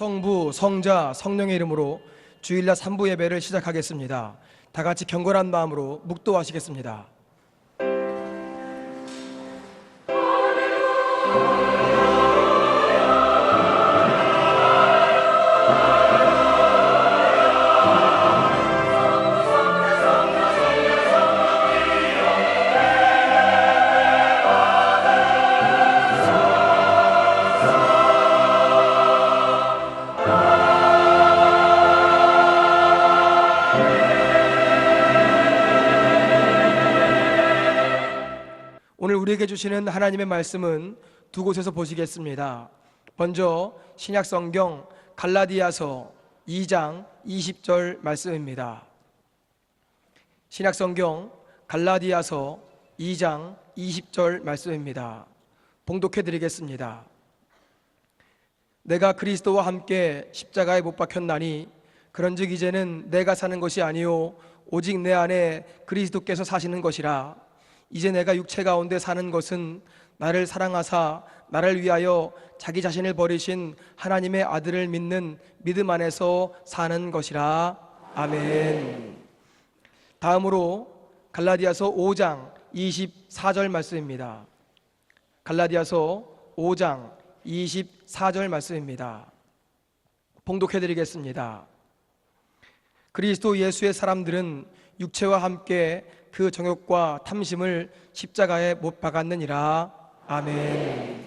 성부, 성자, 성령의 이름으로 주일날 3부 예배를 시작하겠습니다. 다 같이 경건한 마음으로 묵도하시겠습니다. 오늘 우리에게 주시는 하나님의 말씀은 두 곳에서 보시겠습니다. 먼저 신약성경 갈라디아서 2장 20절 말씀입니다. 신약성경 갈라디아서 2장 20절 말씀입니다. 봉독해 드리겠습니다. 내가 그리스도와 함께 십자가에 못 박혔나니 그런즉 이제는 내가 사는 것이 아니요 오직 내 안에 그리스도께서 사시는 것이라. 이제 내가 육체 가운데 사는 것은 나를 사랑하사 나를 위하여 자기 자신을 버리신 하나님의 아들을 믿는 믿음 안에서 사는 것이라. 아멘. 다음으로 갈라디아서 5장 24절 말씀입니다. 갈라디아서 5장 24절 말씀입니다. 봉독해 드리겠습니다. 그리스도 예수의 사람들은 육체와 함께 그 정욕과 탐심을 십자가에 못 박았느니라. 아멘.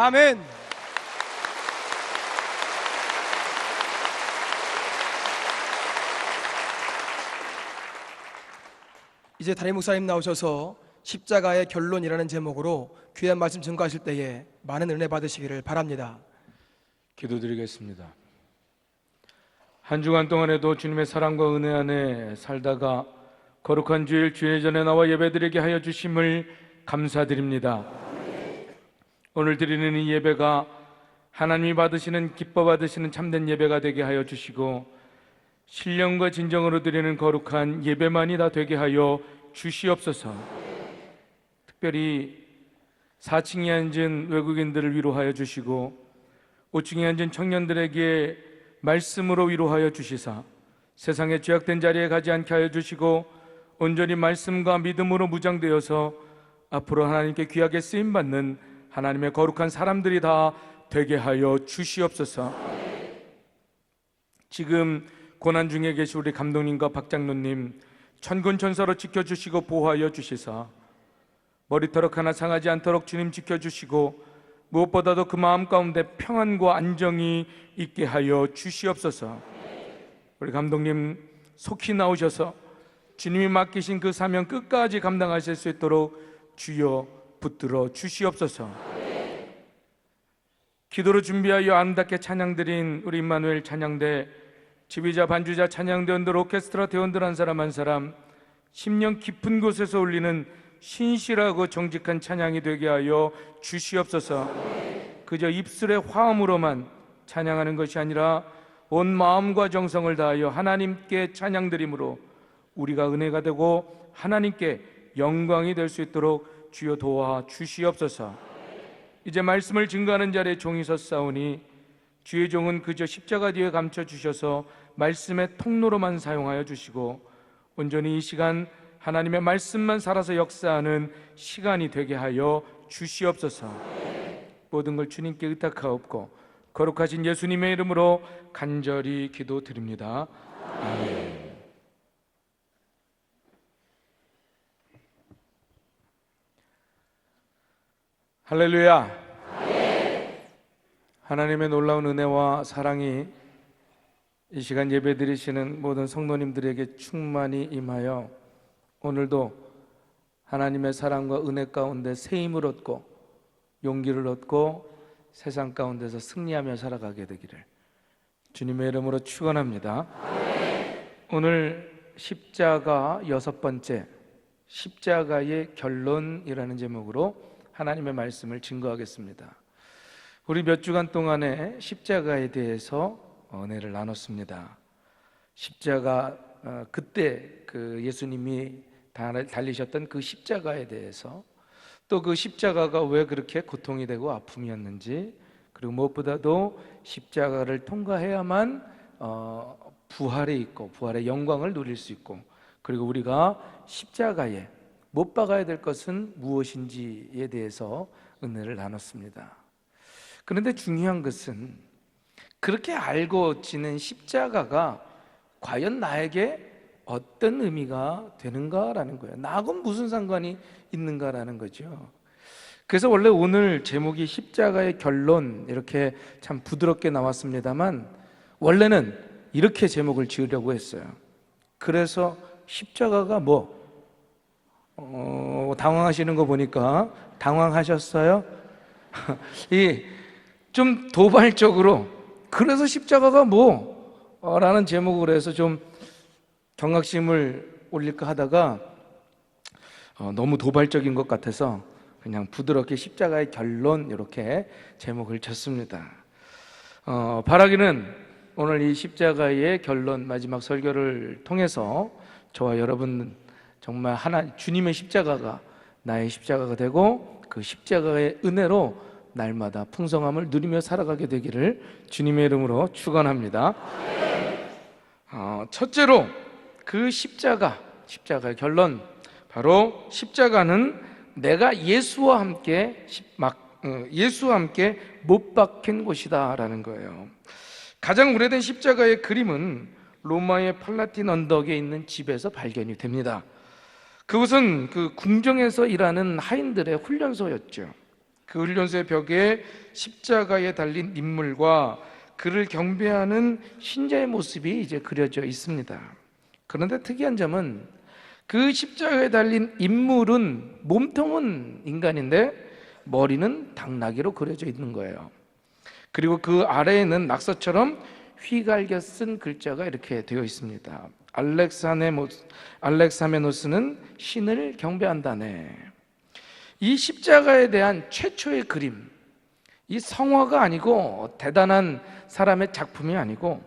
아멘. 이제 담임 목사님 나오셔서 십자가의 결론이라는 제목으로 귀한 말씀 증거하실 때에 많은 은혜 받으시기를 바랍니다. 기도드리겠습니다. 한 주간 동안에도 주님의 사랑과 은혜 안에 살다가 거룩한 주일 주의 전에 나와 예배드리게 하여 주심을 감사드립니다. 오늘 드리는 이 예배가 하나님이 받으시는, 기뻐 받으시는 참된 예배가 되게 하여 주시고 신령과 진정으로 드리는 거룩한 예배만이 다 되게 하여 주시옵소서. 특별히 4층에 앉은 외국인들을 위로하여 주시고 5층에 앉은 청년들에게 말씀으로 위로하여 주시사 세상의 죄악된 자리에 가지 않게 하여 주시고 온전히 말씀과 믿음으로 무장되어서 앞으로 하나님께 귀하게 쓰임받는 하나님의 거룩한 사람들이 다 되게 하여 주시옵소서. 지금 고난 중에 계신 우리 감독님과 박장로님 천군천사로 지켜주시고 보호하여 주시사 머리털 하나 상하지 않도록 주님 지켜주시고 무엇보다도 그 마음 가운데 평안과 안정이 있게 하여 주시옵소서. 우리 감독님 속히 나오셔서 주님이 맡기신 그 사명 끝까지 감당하실 수 있도록 주여 붙들어 주시옵소서. 기도로 준비하여 아름답게 찬양드린 우리 임마누엘 찬양대 지휘자, 반주자, 찬양대원들, 오케스트라 대원들 한 사람 한 사람 심령 깊은 곳에서 울리는 신실하고 정직한 찬양이 되게 하여 주시옵소서. 그저 입술의 화음으로만 찬양하는 것이 아니라 온 마음과 정성을 다하여 하나님께 찬양드림으로 우리가 은혜가 되고 하나님께 영광이 될 수 있도록 주여 도와 주시옵소서. 이제 말씀을 증거하는 자리에 종이 섰사오니 주의 종은 그저 십자가 뒤에 감춰 주셔서 말씀의 통로로만 사용하여 주시고 온전히 이 시간 하나님의 말씀만 살아서 역사하는 시간이 되게 하여 주시옵소서. 모든 걸 주님께 의탁하옵고 거룩하신 예수님의 이름으로 간절히 기도드립니다. 아멘. 할렐루야. 하나님의 놀라운 은혜와 사랑이 이 시간 예배드리시는 모든 성도님들에게 충만히 임하여 오늘도 하나님의 사랑과 은혜 가운데 새 힘을 얻고 용기를 얻고 세상 가운데서 승리하며 살아가게 되기를 주님의 이름으로 축원합니다. 오늘 십자가 6번째, 십자가의 결론이라는 제목으로 하나님의 말씀을 증거하겠습니다. 우리 몇 주간 동안에 십자가에 대해서 은혜를 나눴습니다. 십자가, 그때 그 예수님이 달리셨던 그 십자가에 대해서, 또 그 십자가가 왜 그렇게 고통이 되고 아픔이었는지, 그리고 무엇보다도 십자가를 통과해야만 부활에 있고 부활의 영광을 누릴 수 있고, 그리고 우리가 십자가에 못 박아야 될 것은 무엇인지에 대해서 은혜를 나눴습니다. 그런데 중요한 것은 그렇게 알고 지는 십자가가 과연 나에게 어떤 의미가 되는가라는 거예요. 나하고는 무슨 상관이 있는가라는 거죠. 그래서 원래 오늘 제목이 십자가의 결론, 이렇게 참 부드럽게 나왔습니다만 원래는 이렇게 제목을 지으려고 했어요. 그래서 십자가가 당황하시는 거 보니까 당황하셨어요? 좀 도발적으로 그래서 십자가가 라는 제목으로 해서 좀 경각심을 올릴까 하다가 너무 도발적인 것 같아서 그냥 부드럽게 십자가의 결론 이렇게 제목을 쳤습니다. 바라기는 오늘 이 십자가의 결론 마지막 설교를 통해서 저와 여러분 정말 주님의 십자가가 나의 십자가가 되고 그 십자가의 은혜로 날마다 풍성함을 누리며 살아가게 되기를 주님의 이름으로 축원합니다. 첫째로 그 십자가의 결론, 바로 십자가는 내가 예수와 함께 못 박힌 곳이다라는 거예요. 가장 오래된 십자가의 그림은 로마의 팔라틴 언덕에 있는 집에서 발견이 됩니다. 그곳은 그 궁정에서 일하는 하인들의 훈련소였죠. 그 훈련소의 벽에 십자가에 달린 인물과 그를 경배하는 신자의 모습이 이제 그려져 있습니다. 그런데 특이한 점은 그 십자가에 달린 인물은 몸통은 인간인데 머리는 당나귀로 그려져 있는 거예요. 그리고 그 아래에는 낙서처럼 휘갈겨 쓴 글자가 이렇게 되어 있습니다. 알렉사메노스는 신을 경배한다네. 이 십자가에 대한 최초의 그림, 이 성화가 아니고 대단한 사람의 작품이 아니고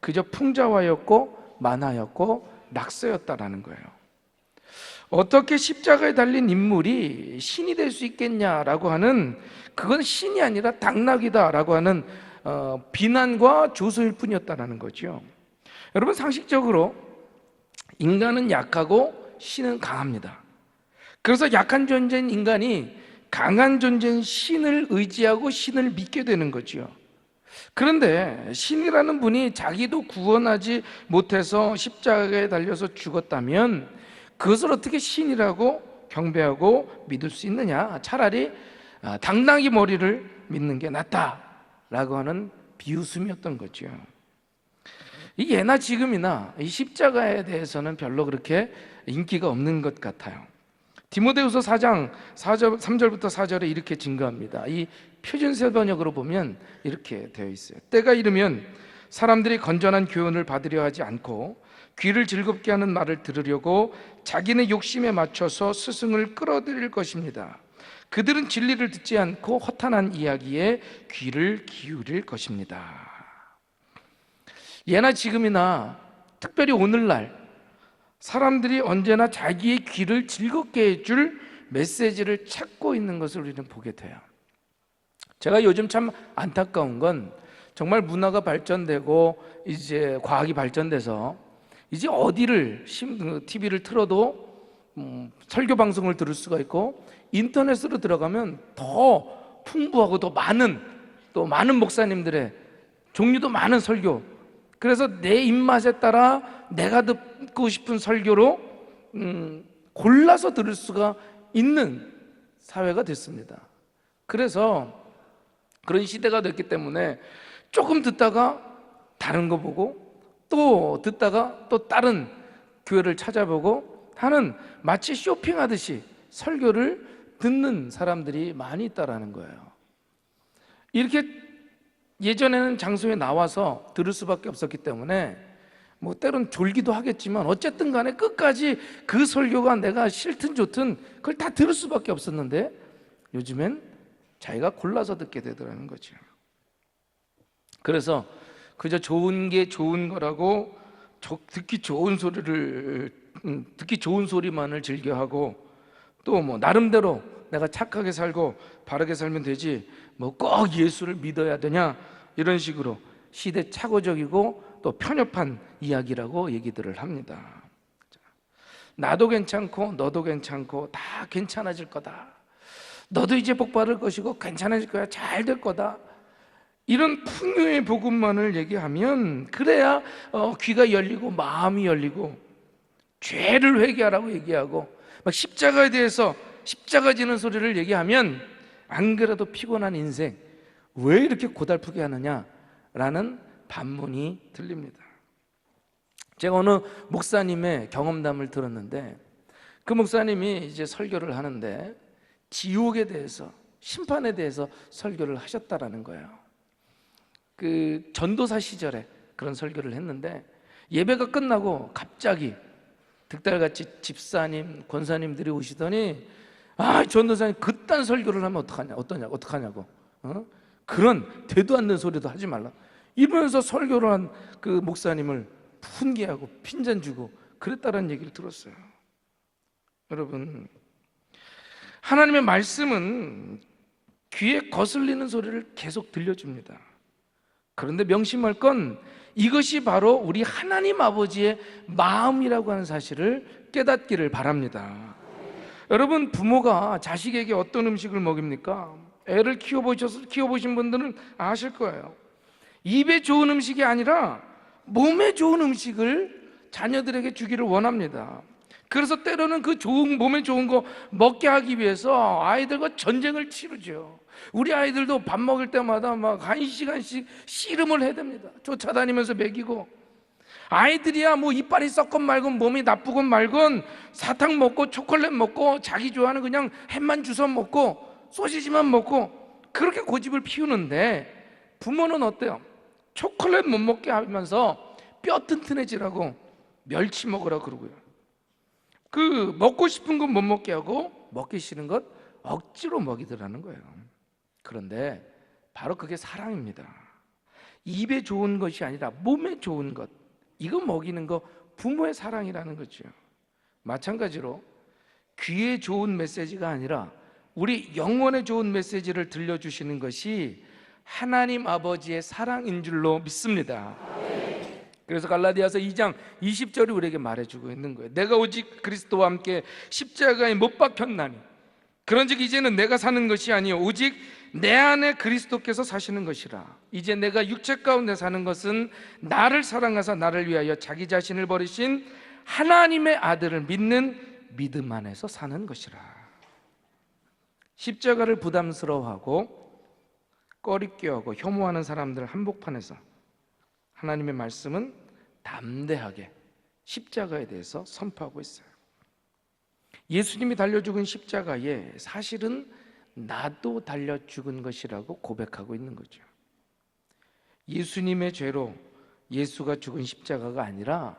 그저 풍자화였고 만화였고 낙서였다라는 거예요. 어떻게 십자가에 달린 인물이 신이 될 수 있겠냐라고 하는, 그건 신이 아니라 당나귀다라고 하는 비난과 조소일 뿐이었다라는 거죠. 여러분, 상식적으로 인간은 약하고 신은 강합니다. 그래서 약한 존재인 인간이 강한 존재인 신을 의지하고 신을 믿게 되는 거죠. 그런데 신이라는 분이 자기도 구원하지 못해서 십자가에 달려서 죽었다면 그것을 어떻게 신이라고 경배하고 믿을 수 있느냐? 차라리 당나귀 머리를 믿는 게 낫다라고 하는 비웃음이었던 거죠. 이 예나 지금이나 이 십자가에 대해서는 별로 그렇게 인기가 없는 것 같아요. 디모데후서 4장 3절부터 4절에 이렇게 증거합니다. 이 표준세 번역으로 보면 이렇게 되어 있어요. 때가 이르면 사람들이 건전한 교훈을 받으려 하지 않고 귀를 즐겁게 하는 말을 들으려고 자기네 욕심에 맞춰서 스승을 끌어들일 것입니다. 그들은 진리를 듣지 않고 허탄한 이야기에 귀를 기울일 것입니다. 예나 지금이나 특별히 오늘날 사람들이 언제나 자기의 귀를 즐겁게 해줄 메시지를 찾고 있는 것을 우리는 보게 돼요. 제가 요즘 참 안타까운 건 정말 문화가 발전되고 이제 과학이 발전돼서 이제 어디를 TV를 틀어도 설교 방송을 들을 수가 있고 인터넷으로 들어가면 더 풍부하고 더 많은 목사님들의 종류도 많은 설교, 그래서 내 입맛에 따라 내가 듣고 싶은 설교로 골라서 들을 수가 있는 사회가 됐습니다. 그래서 그런 시대가 됐기 때문에 조금 듣다가 다른 거 보고 또 듣다가 또 다른 교회를 찾아보고 하는, 마치 쇼핑하듯이 설교를 듣는 사람들이 많이 있다라는 거예요. 이렇게 예전에는 장소에 나와서 들을 수밖에 없었기 때문에 뭐 때론 졸기도 하겠지만 어쨌든 간에 끝까지 그 설교가 내가 싫든 좋든 그걸 다 들을 수밖에 없었는데 요즘엔 자기가 골라서 듣게 되더라는 거죠. 그래서 그저 좋은 게 좋은 거라고 듣기 좋은 소리만을 즐겨하고 또 뭐 나름대로 내가 착하게 살고 바르게 살면 되지 뭐 꼭 예수를 믿어야 되냐, 이런 식으로 시대착오적이고 또 편협한 이야기라고 얘기들을 합니다. 나도 괜찮고 너도 괜찮고 다 괜찮아질 거다, 너도 이제 복 받을 것이고 괜찮아질 거야, 잘 될 거다, 이런 풍요의 복음만을 얘기하면 그래야 귀가 열리고 마음이 열리고 죄를 회개하라고 얘기하고 막 십자가에 대해서 십자가 지는 소리를 얘기하면 안 그래도 피곤한 인생 왜 이렇게 고달프게 하느냐라는 반문이 들립니다. 제가 어느 목사님의 경험담을 들었는데 그 목사님이 이제 설교를 하는데 지옥에 대해서, 심판에 대해서 설교를 하셨다라는 거예요. 그 전도사 시절에 그런 설교를 했는데 예배가 끝나고 갑자기 득달같이 집사님, 권사님들이 오시더니 전도사님 그딴 설교를 하면 어떡하냐고 그런 되도 않는 소리도 하지 말라 이러면서 설교를 한 그 목사님을 훈계하고 핀잔 주고 그랬다는 얘기를 들었어요. 여러분, 하나님의 말씀은 귀에 거슬리는 소리를 계속 들려줍니다. 그런데 명심할 건 이것이 바로 우리 하나님 아버지의 마음이라고 하는 사실을 깨닫기를 바랍니다. 여러분, 부모가 자식에게 어떤 음식을 먹입니까? 애를 키워보신 분들은 아실 거예요. 입에 좋은 음식이 아니라 몸에 좋은 음식을 자녀들에게 주기를 원합니다. 그래서 때로는 그 몸에 좋은 거 먹게 하기 위해서 아이들과 전쟁을 치르죠. 우리 아이들도 밥 먹을 때마다 막 1시간씩 씨름을 해야 됩니다. 쫓아다니면서 먹이고, 아이들이야 뭐 이빨이 썩건 말건 몸이 나쁘건 말건 사탕 먹고 초콜릿 먹고 자기 좋아하는 그냥 햄만 주워 먹고 소시지만 먹고 그렇게 고집을 피우는데, 부모는 어때요? 초콜릿 못 먹게 하면서 뼈 튼튼해지라고 멸치 먹으라고 그러고요, 그 먹고 싶은 건 못 먹게 하고 먹기 싫은 것 억지로 먹이더라는 거예요. 그런데 바로 그게 사랑입니다. 입에 좋은 것이 아니라 몸에 좋은 것, 이거 먹이는 거 부모의 사랑이라는 거죠. 마찬가지로 귀에 좋은 메시지가 아니라 우리 영혼에 좋은 메시지를 들려주시는 것이 하나님 아버지의 사랑인 줄로 믿습니다. 그래서 갈라디아서 2장 20절이 우리에게 말해주고 있는 거예요. 내가 오직 그리스도와 함께 십자가에 못 박혔나니 그런즉 이제는 내가 사는 것이 아니요 오직 내 안에 그리스도께서 사시는 것이라. 이제 내가 육체 가운데 사는 것은 나를 사랑하사 나를 위하여 자기 자신을 버리신 하나님의 아들을 믿는 믿음 안에서 사는 것이라. 십자가를 부담스러워하고 꺼리껴하고 혐오하는 사람들 한복판에서 하나님의 말씀은 담대하게 십자가에 대해서 선포하고 있어요. 예수님이 달려 죽은 십자가에 사실은 나도 달려 죽은 것이라고 고백하고 있는 거죠. 예수님의 죄로 예수가 죽은 십자가가 아니라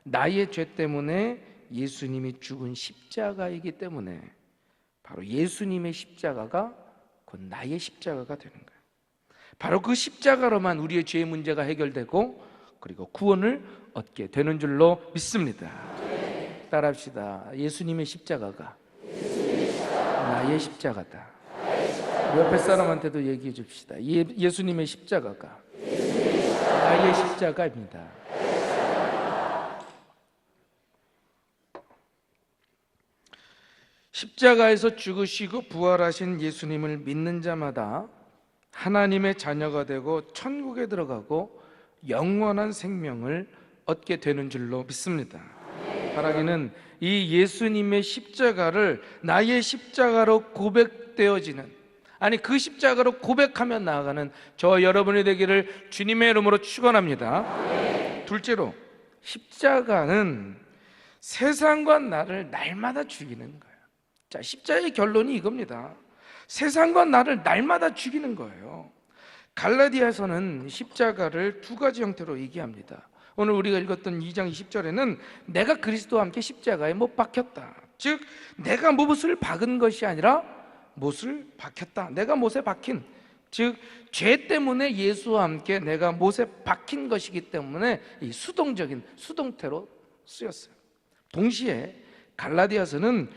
나의 죄 때문에 예수님이 죽은 십자가이기 때문에 바로 예수님의 십자가가 곧 나의 십자가가 되는 거예요. 바로 그 십자가로만 우리의 죄의 문제가 해결되고 그리고 구원을 얻게 되는 줄로 믿습니다. 따라합시다. 예수님의 십자가가 나의 십자가다. 우리 옆에 사람한테도 얘기해 줍시다. 예수님의 십자가가 나의 십자가입니다. 십자가에서 죽으시고 부활하신 예수님을 믿는 자마다 하나님의 자녀가 되고 천국에 들어가고 영원한 생명을 얻게 되는 줄로 믿습니다. 바라기는 이 예수님의 십자가를 나의 십자가로 고백되어지는, 아니 그 십자가로 고백하며 나아가는 저 여러분이 되기를 주님의 이름으로 축원합니다. 둘째로, 십자가는 세상과 나를 날마다 죽이는 거예요. 자, 십자가의 결론이 이겁니다. 세상과 나를 날마다 죽이는 거예요. 갈라디아서는 십자가를 두 가지 형태로 얘기합니다. 오늘 우리가 읽었던 2장 20절에는 내가 그리스도와 함께 십자가에 못 박혔다. 즉 내가 못을 박은 것이 아니라 못을 박혔다. 내가 못에 박힌, 즉 죄 때문에 예수와 함께 내가 못에 박힌 것이기 때문에 이 수동적인 수동태로 쓰였어요. 동시에 갈라디아서는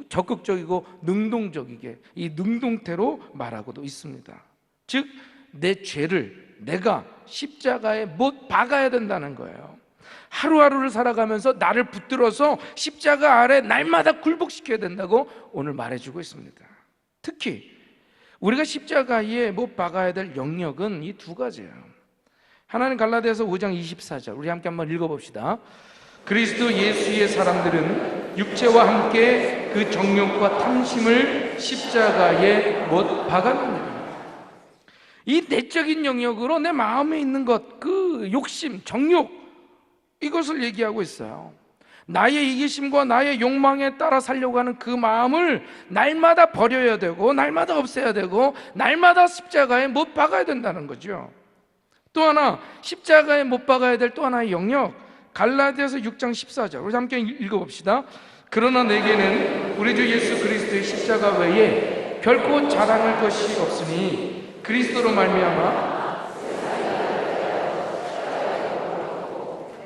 적극적이고 능동적이게 이 능동태로 말하고도 있습니다. 즉 내 죄를 내가 십자가에 못 박아야 된다는 거예요. 하루하루를 살아가면서 나를 붙들어서 십자가 아래 날마다 굴복시켜야 된다고 오늘 말해주고 있습니다. 특히 우리가 십자가에 못 박아야 될 영역은 이 두 가지예요. 하나는 갈라디아서 5장 24절 우리 함께 한번 읽어봅시다. 그리스도 예수의 사람들은 육체와 함께 그 정욕과 탐심을 십자가에 못 박았느니라. 이 내적인 영역으로 내 마음에 있는 것, 그 욕심, 정욕, 이것을 얘기하고 있어요. 나의 이기심과 나의 욕망에 따라 살려고 하는 그 마음을 날마다 버려야 되고 날마다 없애야 되고 날마다 십자가에 못 박아야 된다는 거죠. 또 하나, 십자가에 못 박아야 될 또 하나의 영역, 갈라디아서 6장 14절 우리 함께 읽어봅시다. 그러나 내게는 우리 주 예수 그리스도의 십자가 외에 결코 자랑할 것이 없으니 그리스도로 말미암아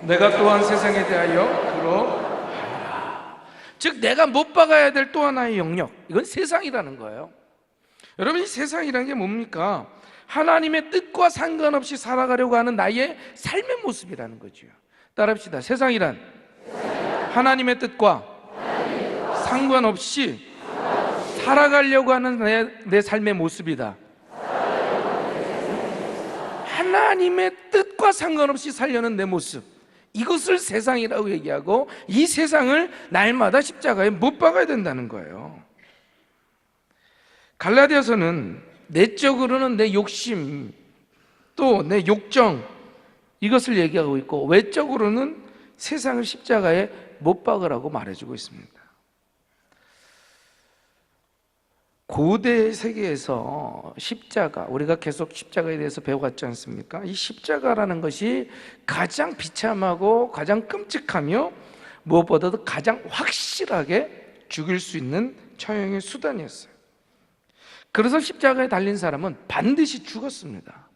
내가 또한 세상에 대하여 그러하리라. 즉 내가 못 박아야 될 또 하나의 영역, 이건 세상이라는 거예요. 여러분, 이 세상이라는 게 뭡니까? 하나님의 뜻과 상관없이 살아가려고 하는 나의 삶의 모습이라는 거죠. 따라합시다. 세상이란 하나님의 뜻과 상관없이 살아가려고 하는 내 삶의 모습이다. 하나님의 뜻과 상관없이 살려는 내 모습, 이것을 세상이라고 얘기하고 이 세상을 날마다 십자가에 못 박아야 된다는 거예요. 갈라디아서는 내적으로는 내 욕심 또 내 욕정 이것을 얘기하고 있고 외적으로는 세상을 십자가에 못 박으라고 말해주고 있습니다. 고대 세계에서 십자가, 우리가 계속 십자가에 대해서 배워왔지 않습니까? 이 십자가라는 것이 가장 비참하고 가장 끔찍하며 무엇보다도 가장 확실하게 죽일 수 있는 처형의 수단이었어요. 그래서 십자가에 달린 사람은 반드시 죽었습니다.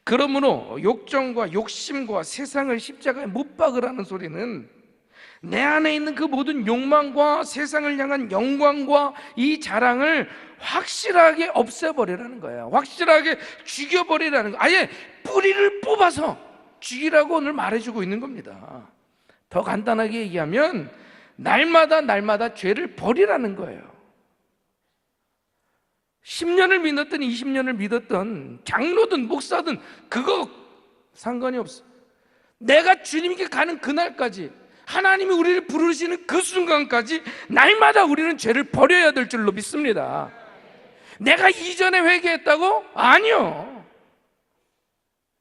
그러므로 욕정과 욕심과 세상을 십자가에 못 박으라는 소리는 내 안에 있는 그 모든 욕망과 세상을 향한 영광과 이 자랑을 확실하게 없애버리라는 거예요. 확실하게 죽여버리라는 거예요. 아예 뿌리를 뽑아서 죽이라고 오늘 말해주고 있는 겁니다. 더 간단하게 얘기하면 날마다 죄를 버리라는 거예요. 10년을 믿었든 20년을 믿었든 장로든 목사든 그거 상관이 없어. 내가 주님께 가는 그날까지, 하나님이 우리를 부르시는 그 순간까지 날마다 우리는 죄를 버려야 될 줄로 믿습니다. 내가 이전에 회개했다고? 아니요.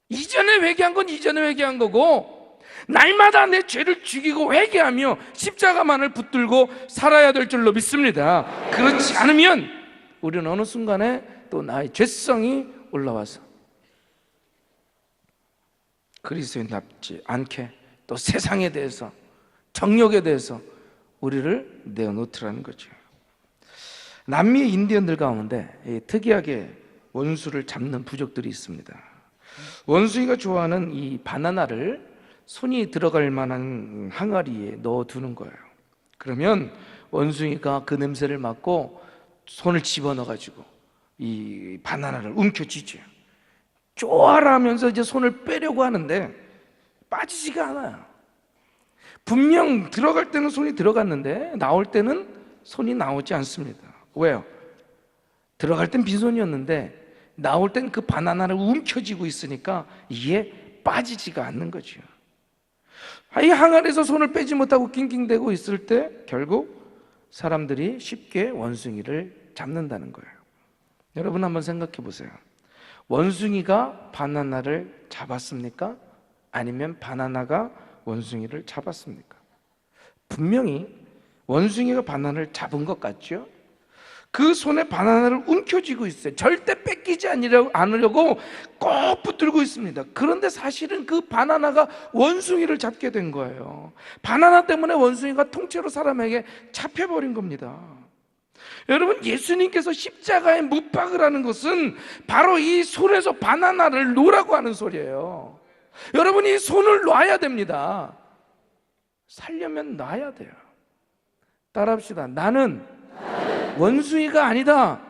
이전에 회개한 건 이전에 회개한 거고 날마다 내 죄를 죽이고 회개하며 십자가만을 붙들고 살아야 될 줄로 믿습니다. 그렇지 않으면 우리는 어느 순간에 또 나의 죄성이 올라와서 그리스도인답지 않게 또 세상에 대해서 정욕에 대해서 우리를 내어놓더라는 거죠. 남미 인디언들 가운데 특이하게 원수를 잡는 부족들이 있습니다. 원숭이가 좋아하는 이 바나나를 손이 들어갈 만한 항아리에 넣어두는 거예요. 그러면 원숭이가 그 냄새를 맡고 손을 집어넣어가지고 이 바나나를 움켜쥐죠. 쪼아라 하면서 이제 손을 빼려고 하는데 빠지지가 않아요. 분명 들어갈 때는 손이 들어갔는데 나올 때는 손이 나오지 않습니다. 왜요? 들어갈 땐 빈손이었는데 나올 땐 그 바나나를 움켜쥐고 있으니까 이게 빠지지가 않는 거죠. 이 항아리에서 손을 빼지 못하고 낑낑대고 있을 때 결국 사람들이 쉽게 원숭이를 잡는다는 거예요. 여러분 한번 생각해 보세요. 원숭이가 바나나를 잡았습니까? 아니면 바나나가 원숭이를 잡았습니까? 분명히 원숭이가 바나나를 잡은 것 같죠? 그 손에 바나나를 움켜쥐고 있어요. 절대 뺏기지 않으려고 꼭 붙들고 있습니다. 그런데 사실은 그 바나나가 원숭이를 잡게 된 거예요. 바나나 때문에 원숭이가 통째로 사람에게 잡혀버린 겁니다. 여러분, 예수님께서 십자가에 못 박으라는 것은 바로 이 손에서 바나나를 놓으라고 하는 소리예요. 여러분, 이 손을 놔야 됩니다. 살려면 놔야 돼요. 따라합시다. 나는 원숭이가 아니다.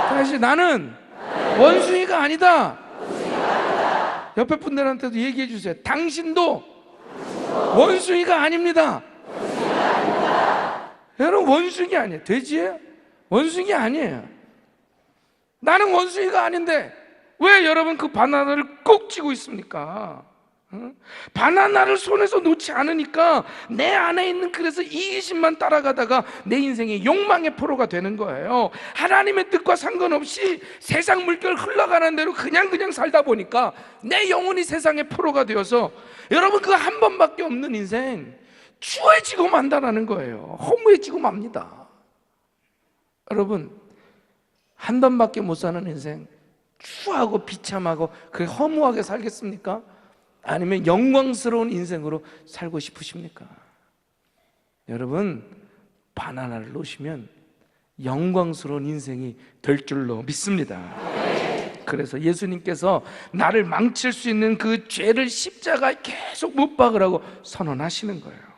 다시, 나는 원숭이가 아니다. 옆에 분들한테도 얘기해 주세요. 당신도 원숭이가 아닙니다. 여러분, 원숭이 아니에요. 돼지예요? 원숭이 아니에요. 나는 원숭이가 아닌데 왜 여러분 그 바나나를 꼭 쥐고 있습니까? 바나나를 손에서 놓지 않으니까 내 안에 있는, 그래서 이기심만 따라가다가 내 인생이 욕망의 포로가 되는 거예요. 하나님의 뜻과 상관없이 세상 물결 흘러가는 대로 그냥 살다 보니까 내 영혼이 세상의 포로가 되어서 여러분 그 한 번밖에 없는 인생 추해지고 만다라는 거예요. 허무해지고 맙니다. 여러분, 한 번밖에 못 사는 인생 추하고 비참하고 그 허무하게 살겠습니까? 아니면 영광스러운 인생으로 살고 싶으십니까? 여러분, 바나나를 놓으시면 영광스러운 인생이 될 줄로 믿습니다. 그래서 예수님께서 나를 망칠 수 있는 그 죄를 십자가에 계속 못 박으라고 선언하시는 거예요.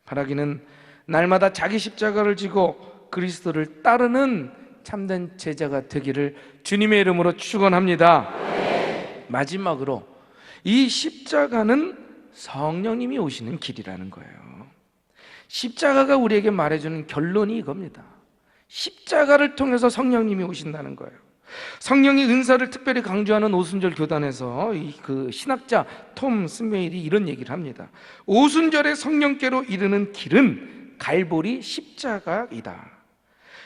바라기는 날마다 자기 십자가를 지고 그리스도를 따르는 참된 제자가 되기를 주님의 이름으로 축원합니다. 마지막으로 이 십자가는 성령님이 오시는 길이라는 거예요. 십자가가 우리에게 말해주는 결론이 이겁니다. 십자가를 통해서 성령님이 오신다는 거예요. 성령의 은사를 특별히 강조하는 오순절 교단에서 그 신학자 톰 스메일이 이런 얘기를 합니다. 오순절의 성령께로 이르는 길은 갈보리 십자가이다.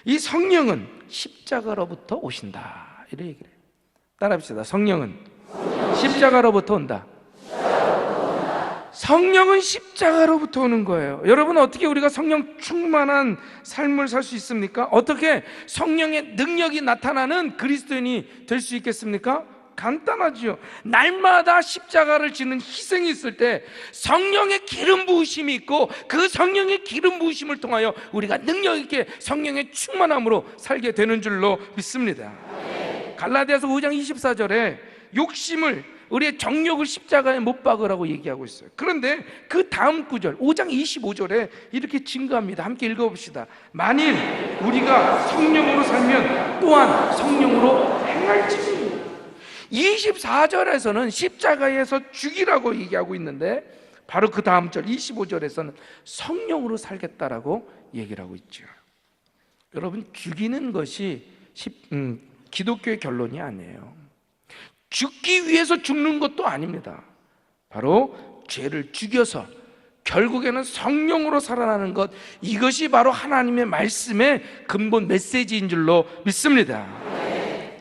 이 성령은 십자가로부터 오신다. 이런 얘기를 해요. 따라합시다. 성령은 십자가로부터 온다. 성령은 십자가로부터 오는 거예요. 여러분, 어떻게 우리가 성령 충만한 삶을 살 수 있습니까? 어떻게 성령의 능력이 나타나는 그리스도인이 될 수 있겠습니까? 간단하지요. 날마다 십자가를 지는 희생이 있을 때 성령의 기름 부으심이 있고, 그 성령의 기름 부으심을 통하여 우리가 능력 있게 성령의 충만함으로 살게 되는 줄로 믿습니다. 갈라디아서 5장 24절에 욕심을, 우리의 정욕을 십자가에 못 박으라고 얘기하고 있어요. 그런데 그 다음 구절 5장 25절에 이렇게 증거합니다. 함께 읽어봅시다. 만일 우리가 성령으로 살면 또한 성령으로 행할지니. 24절에서는 십자가에서 죽이라고 얘기하고 있는데, 바로 그 다음 절 25절에서는 성령으로 살겠다라고 얘기를 하고 있죠. 여러분, 죽이는 것이 기독교의 결론이 아니에요. 죽기 위해서 죽는 것도 아닙니다. 바로 죄를 죽여서 결국에는 성령으로 살아나는 것, 이것이 바로 하나님의 말씀의 근본 메시지인 줄로 믿습니다.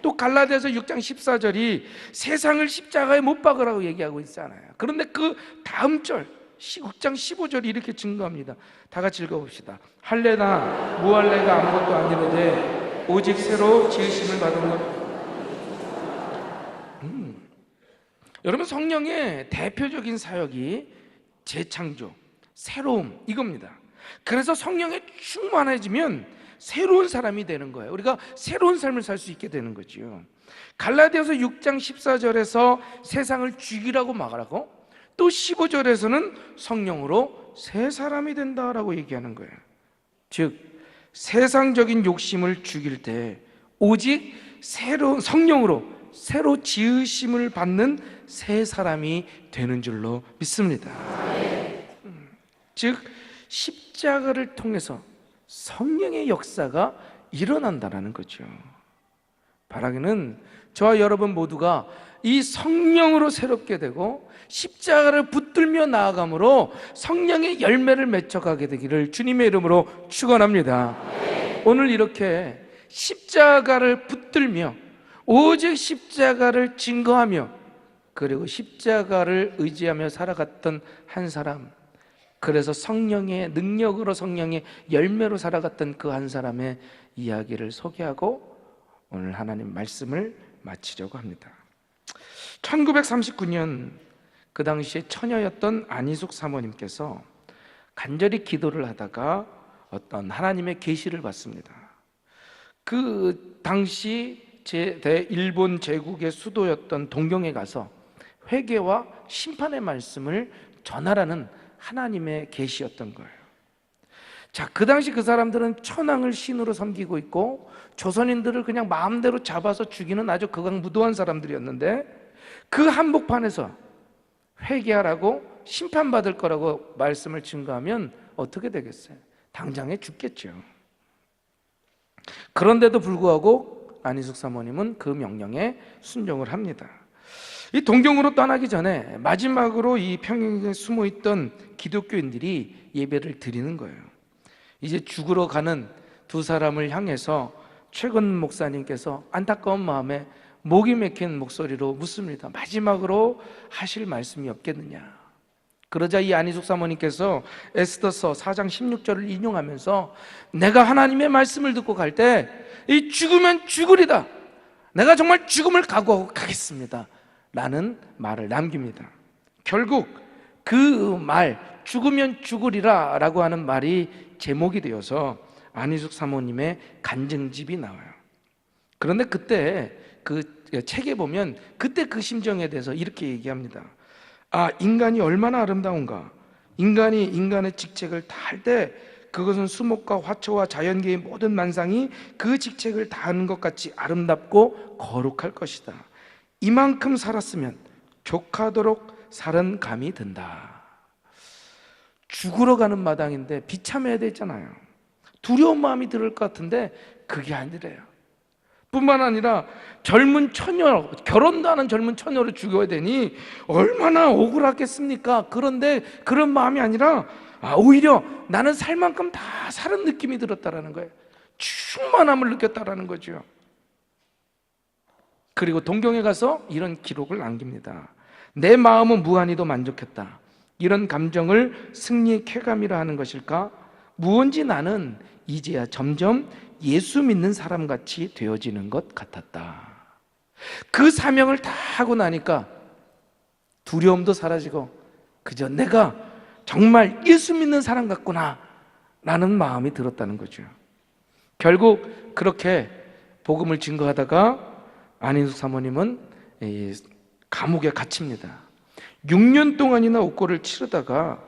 또 갈라디아서 6장 14절이 세상을 십자가에 못 박으라고 얘기하고 있잖아요. 그런데 그 다음 절 6장 15절이 이렇게 증거합니다. 다 같이 읽어봅시다. 할례나 무할례가 아무것도 아니로되 오직 새로 지으심을 받은 것. 여러분, 성령의 대표적인 사역이 재창조, 새로움, 이겁니다. 그래서 성령에 충만해지면 새로운 사람이 되는 거예요. 우리가 새로운 삶을 살 수 있게 되는 거죠. 갈라디아서 6장 14절에서 세상을 죽이라고 말하고, 또 15절에서는 성령으로 새 사람이 된다라고 얘기하는 거예요. 즉, 세상적인 욕심을 죽일 때 오직 새로운 성령으로 새로 지으심을 받는 새 사람이 되는 줄로 믿습니다. 즉, 십자가를 통해서 성령의 역사가 일어난다는 거죠. 바라기는 저와 여러분 모두가 이 성령으로 새롭게 되고 십자가를 붙들며 나아감으로 성령의 열매를 맺어가게 되기를 주님의 이름으로 축원합니다. 오늘 이렇게 십자가를 붙들며 오직 십자가를 증거하며 그리고 십자가를 의지하며 살아갔던 한 사람, 그래서 성령의 능력으로 성령의 열매로 살아갔던 그 한 사람의 이야기를 소개하고 오늘 하나님 말씀을 마치려고 합니다. 1939년 그 당시에 처녀였던 안희숙 사모님께서 간절히 기도를 하다가 어떤 하나님의 계시를 받습니다. 그 당시 일본 제국의 수도였던 동경에 가서 회개와 심판의 말씀을 전하라는 하나님의 계시였던 거예요. 자, 그 당시 그 사람들은 천황을 신으로 섬기고 있고 조선인들을 그냥 마음대로 잡아서 죽이는 아주 극악무도한 사람들이었는데, 그 한복판에서 회개하라고 심판받을 거라고 말씀을 증거하면 어떻게 되겠어요? 당장에 죽겠죠. 그런데도 불구하고 안희숙 사모님은 그 명령에 순종을 합니다. 이 동경으로 떠나기 전에 마지막으로 이 평양에 숨어있던 기독교인들이 예배를 드리는 거예요. 이제 죽으러 가는 두 사람을 향해서 최근 목사님께서 안타까운 마음에 목이 막힌 목소리로 묻습니다. 마지막으로 하실 말씀이 없겠느냐. 그러자 이 안희숙 사모님께서 에스더서 4장 16절을 인용하면서 내가 하나님의 말씀을 듣고 갈 때 이 죽으면 죽으리다, 내가 정말 죽음을 각오하고 가겠습니다 라는 말을 남깁니다. 결국 그 말, 죽으면 죽으리라 라고 하는 말이 제목이 되어서 안희숙 사모님의 간증집이 나와요. 그런데 그때 그 책에 보면 그때 그 심정에 대해서 이렇게 얘기합니다. 아, 인간이 얼마나 아름다운가. 인간이 인간의 직책을 다할 때 그것은 수목과 화초와 자연계의 모든 만상이 그 직책을 다하는 것 같이 아름답고 거룩할 것이다. 이만큼 살았으면 족하도록 살은 감이 든다. 죽으러 가는 마당인데 비참해야 되잖아요. 두려운 마음이 들을 것 같은데 그게 아니래요. 뿐만 아니라 젊은 처녀, 결혼도 하는 젊은 처녀를 죽여야 되니 얼마나 억울하겠습니까? 그런데 그런 마음이 아니라 오히려 나는 살 만큼 다 사는 느낌이 들었다라는 거예요. 충만함을 느꼈다라는 거죠. 그리고 동경에 가서 이런 기록을 남깁니다. 내 마음은 무한히도 만족했다. 이런 감정을 승리의 쾌감이라 하는 것일까? 무언지 나는 이제야 점점 예수 믿는 사람같이 되어지는 것 같았다. 그 사명을 다 하고 나니까 두려움도 사라지고 그저 내가 정말 예수 믿는 사람 같구나 라는 마음이 들었다는 거죠. 결국 그렇게 복음을 증거하다가 안인숙 사모님은 감옥에 갇힙니다. 6년 동안이나 옥고를 치르다가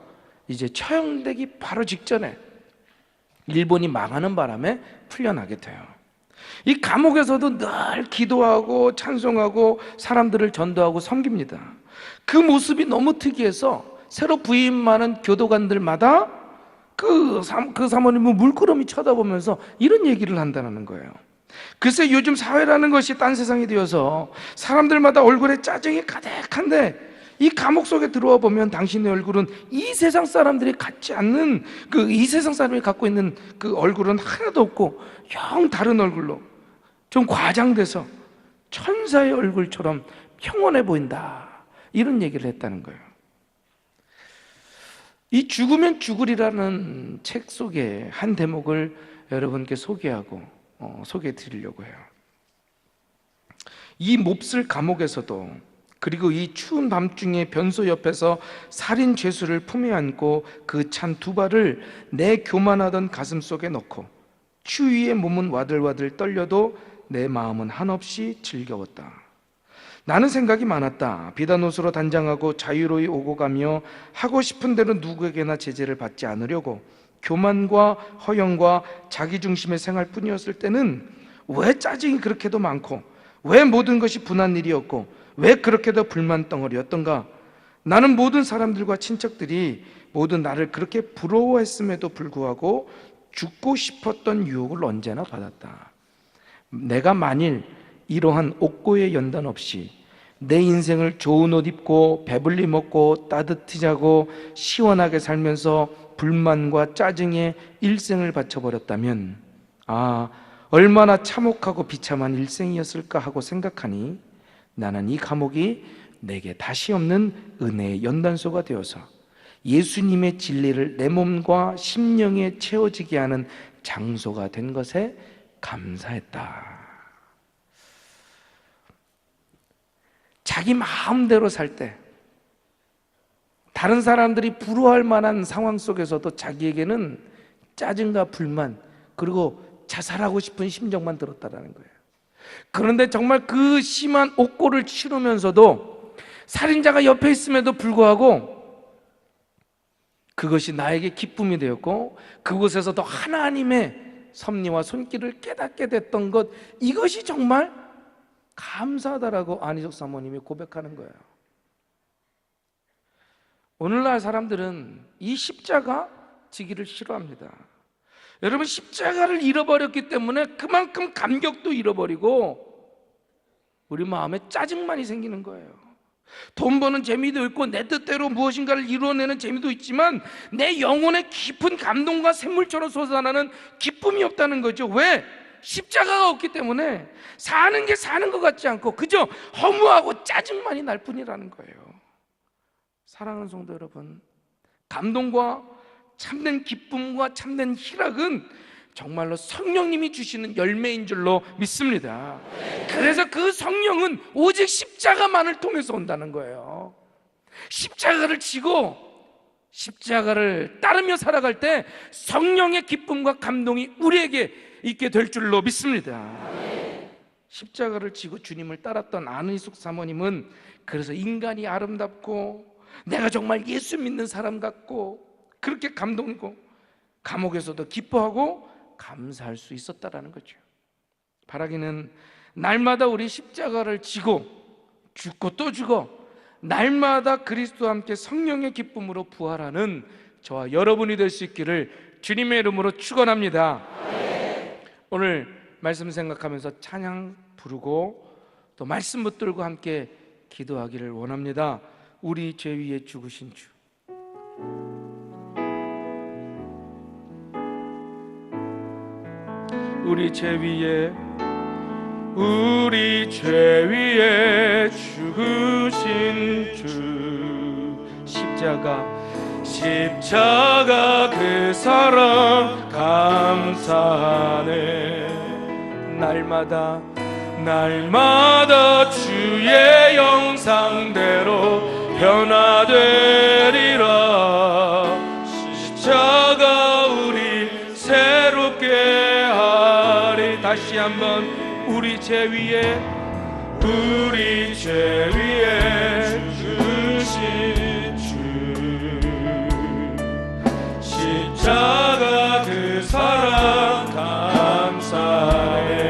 이제 처형되기 바로 직전에 일본이 망하는 바람에 풀려나게 돼요. 이 감옥에서도 늘 기도하고 찬송하고 사람들을 전도하고 섬깁니다. 그 모습이 너무 특이해서 새로 부임하는 교도관들마다 그 사모님을 물끄러미 쳐다보면서 이런 얘기를 한다는 거예요. 글쎄 요즘 사회라는 것이 딴 세상이 되어서 사람들마다 얼굴에 짜증이 가득한데 이 감옥 속에 들어와 보면 당신의 얼굴은 이 세상 사람들이 갖지 않는 이 세상 사람이 갖고 있는 그 얼굴은 하나도 없고 영 다른 얼굴로 좀 과장돼서 천사의 얼굴처럼 평온해 보인다, 이런 얘기를 했다는 거예요. 이 죽으면 죽으리라는 책 속에 한 대목을 여러분께 소개해 드리려고 해요. 이 몹쓸 감옥에서도, 그리고 이 추운 밤중에 변소 옆에서 살인 죄수를 품에 안고 그 찬 두 발을 내 교만하던 가슴 속에 넣고 추위에 몸은 와들와들 떨려도 내 마음은 한없이 즐거웠다. 나는 생각이 많았다. 비단 옷으로 단장하고 자유로이 오고 가며 하고 싶은 대로 누구에게나 제재를 받지 않으려고 교만과 허영과 자기중심의 생활뿐이었을 때는 왜 짜증이 그렇게도 많고 왜 모든 것이 분한 일이었고 왜 그렇게도 불만 덩어리였던가? 나는 모든 사람들과 친척들이 모두 나를 그렇게 부러워했음에도 불구하고 죽고 싶었던 유혹을 언제나 받았다. 내가 만일 이러한 옥고의 연단 없이 내 인생을 좋은 옷 입고 배불리 먹고 따뜻히 자고 시원하게 살면서 불만과 짜증에 일생을 바쳐버렸다면 얼마나 참혹하고 비참한 일생이었을까 하고 생각하니 나는 이 감옥이 내게 다시 없는 은혜의 연단소가 되어서 예수님의 진리를 내 몸과 심령에 채워지게 하는 장소가 된 것에 감사했다. 자기 마음대로 살 때, 다른 사람들이 부러워할 만한 상황 속에서도 자기에게는 짜증과 불만, 그리고 자살하고 싶은 심정만 들었다라는 거예요. 그런데 정말 그 심한 옥고를 치르면서도 살인자가 옆에 있음에도 불구하고 그것이 나에게 기쁨이 되었고 그곳에서도 하나님의 섭리와 손길을 깨닫게 됐던 것, 이것이 정말 감사하다라고 안희석 사모님이 고백하는 거예요. 오늘날 사람들은 이 십자가 지기를 싫어합니다. 여러분, 십자가를 잃어버렸기 때문에 그만큼 감격도 잃어버리고 우리 마음에 짜증만이 생기는 거예요. 돈 버는 재미도 있고 내 뜻대로 무엇인가를 이루어내는 재미도 있지만 내 영혼의 깊은 감동과 샘물처럼 솟아나는 기쁨이 없다는 거죠. 왜? 십자가가 없기 때문에 사는 게 사는 것 같지 않고 그저 허무하고 짜증만이 날 뿐이라는 거예요. 사랑하는 성도 여러분, 감동과 참된 기쁨과 참된 희락은 정말로 성령님이 주시는 열매인 줄로 믿습니다. 그래서 그 성령은 오직 십자가만을 통해서 온다는 거예요. 십자가를 지고 십자가를 따르며 살아갈 때 성령의 기쁨과 감동이 우리에게 있게 될 줄로 믿습니다. 십자가를 지고 주님을 따랐던 안의숙 사모님은 그래서 인간이 아름답고 내가 정말 예수 믿는 사람 같고 그렇게 감동이고 감옥에서도 기뻐하고 감사할 수 있었다라는 거죠. 바라기는 날마다 우리 십자가를 지고 죽고 또 죽어 날마다 그리스도와 함께 성령의 기쁨으로 부활하는 저와 여러분이 될 수 있기를 주님의 이름으로 축원합니다. 오늘 말씀 생각하면서 찬양 부르고 또 말씀 붙들고 함께 기도하기를 원합니다. 우리 죄 위에 죽으신 주. 우리 죄 위에 죽으신 주. 십자가 그 사랑 감사하네. 날마다 주의 형상대로 변화되리라. 십자가 우리 새롭게 하리. 다시 한번 우리 죄 위에 죽으신 주. 십자가 그 사랑 감사해.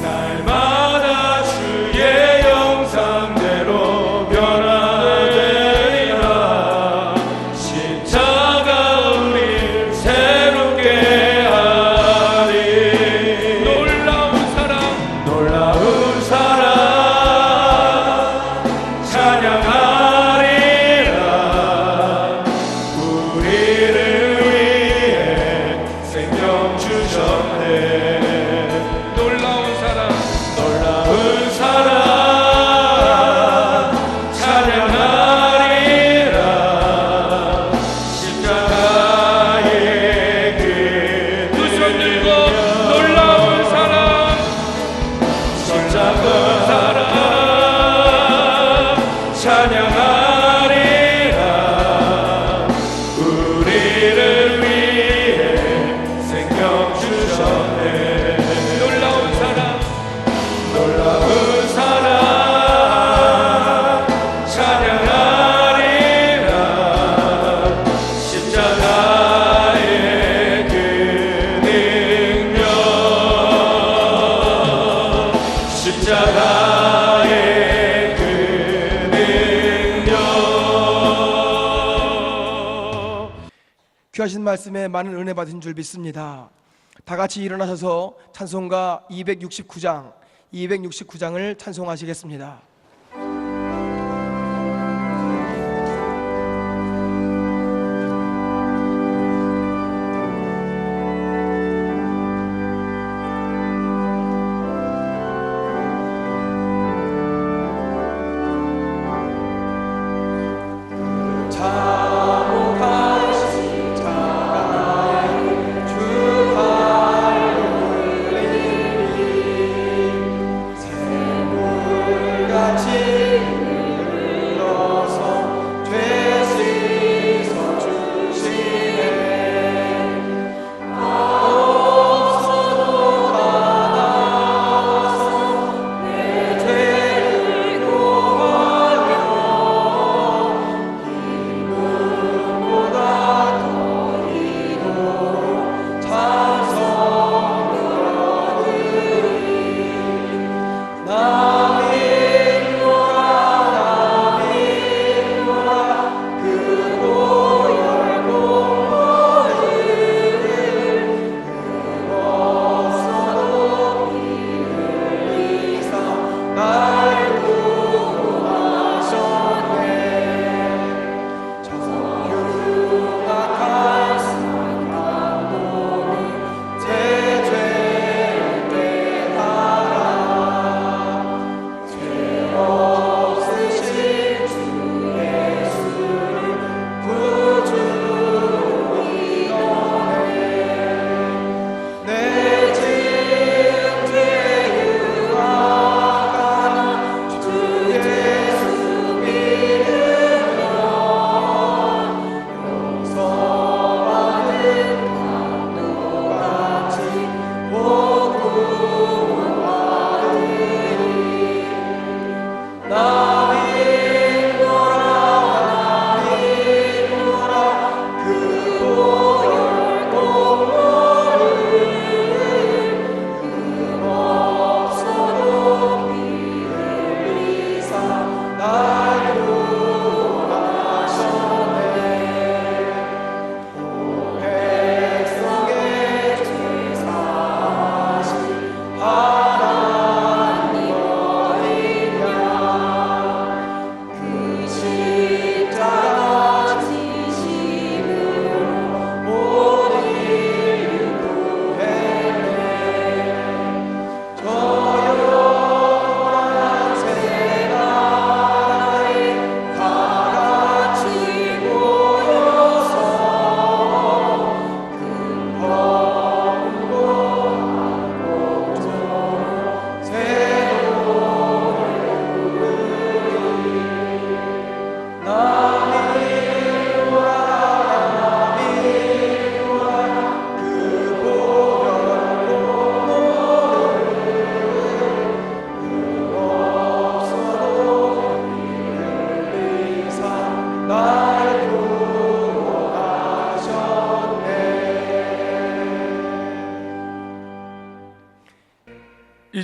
날마다 주의 형상대로 변화되리라. 십자가 우리 새롭게 하리. 놀라운 사랑 찬양하리라. 우리를 위해 생명 주셨네. 놀라운 사랑 찬양하리라. 십자가의 그 두 손 들고 놀라운 사랑 찬양하리라. 우리를 위해 생명 주셨네. 놀라운 사랑 찬양하리라. 십자가의 그 능력 십자가의 그 능력. 귀하신 말씀에 많은 은혜 받으신 줄 믿습니다. 다 같이 일어나셔서 찬송가 269장을 찬송하시겠습니다.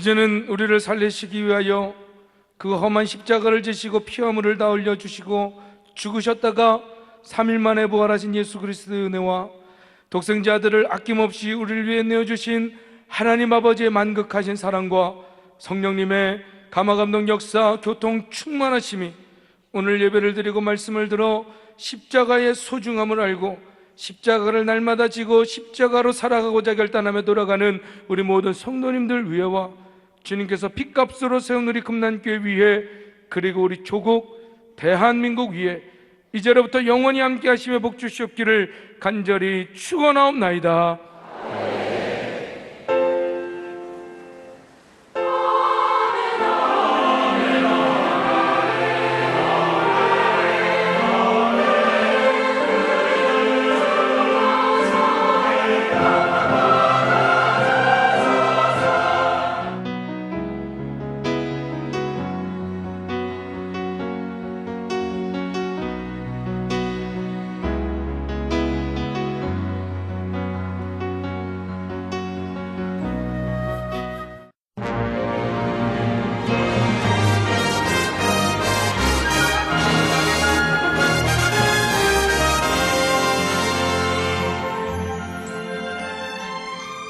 이제는 우리를 살리시기 위하여 그 험한 십자가를 지시고 피화물을 다 흘려주시고 죽으셨다가 3일 만에 부활하신 예수 그리스도의 은혜와 독생자 아들을 아낌없이 우리를 위해 내어주신 하나님 아버지의 만극하신 사랑과 성령님의 감화감동 역사 교통 충만하심이 오늘 예배를 드리고 말씀을 들어 십자가의 소중함을 알고 십자가를 날마다 지고 십자가로 살아가고자 결단하며 돌아가는 우리 모든 성도님들 위해와 주님께서 핏값으로 세운 우리 금난교회 위에 그리고 우리 조국 대한민국 위에 이제로부터 영원히 함께 하시며 복 주시옵기를 간절히 축원하옵나이다.